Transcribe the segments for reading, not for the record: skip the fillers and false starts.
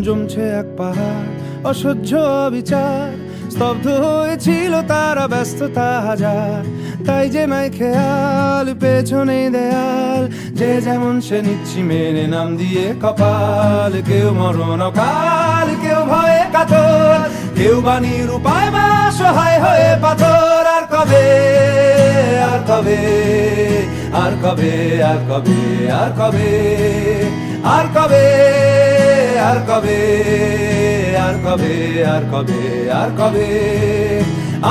জমছে এক পাহাড় অসহ্য বিচার, স্তব্ধ হয়েছিল তারা ব্যস্ততা হাজার। তাই যে নাই খেয়াল পেছনে দেয়াল, যে যেমন সে নিচ্ছি মেনে নাম দিয়ে কপাল। কেউ মরণ কাল, কেউ ভয়ে কাতর, কেউ বাণীর উপায় বা সহায় হয়ে পাথর। আর কবে, আর কবে, আর কবে, আর কবে, আর কবে, আর কবে, আর কবে, আর কবে, আর কবে, আর কবে,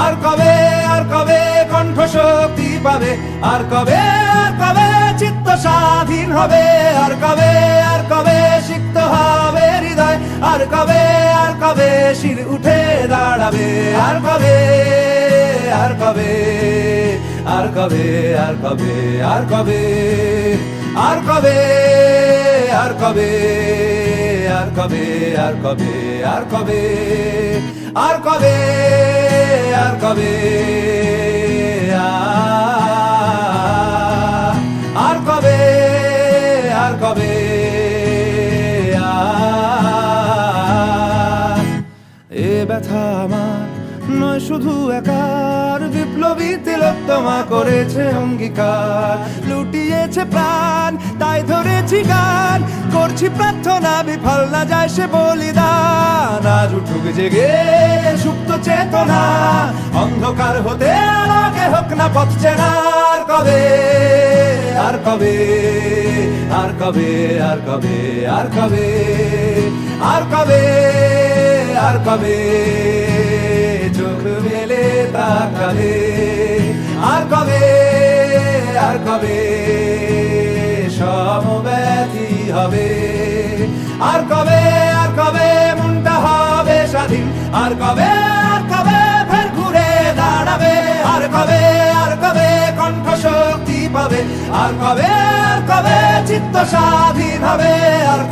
আর কবে, আর কবে কণ্ঠ শক্তি পাবে? আর কবে, আর কবে চিত্ত স্বাধীন হবে? আর কবে, আর কবে সিক্ত হবে হৃদয়? আর কবে, আর কবে শির উঠে দাঁড়াবে? আর কবে, আর কবে, আর কবে, আর কবে, আর কবে, আর কবে, আর কবে, আর কবে, আর কবে, আর কবে, আর কবে, আর কবে, আর কবে, আর কবে, এ ব্যথা আমার নয় শুধু একার, বিপ্লবী তিলোত্তমা করেছে অঙ্গীকার। লুটিয়েছে প্রাণ তাই ধরেছি গান, করছি প্রার্থনা বিফল না যায় সে বলিদান। আজ উঠুক জেগে সুপ্ত চেতনা, অন্ধকার হতে আলোকে হোক না পথ চেনা। আর কবে, আর কবে, আর কবে, আর কবে, আর কবে, আর কবে, আর কবে চোখ মেলে তাকাবে? আর কবে, আর কবে সমব্যথী হবে? আর কবে, আর কবে মনটা হবে স্বাধীন? আর কবে, আর কবে ফের ঘুরে দাঁড়াবে? আর কবে, আর কবে কণ্ঠ শক্তি পাবে? আর কবে, আর কবে চিত্ত স্বাধীন হবে? আর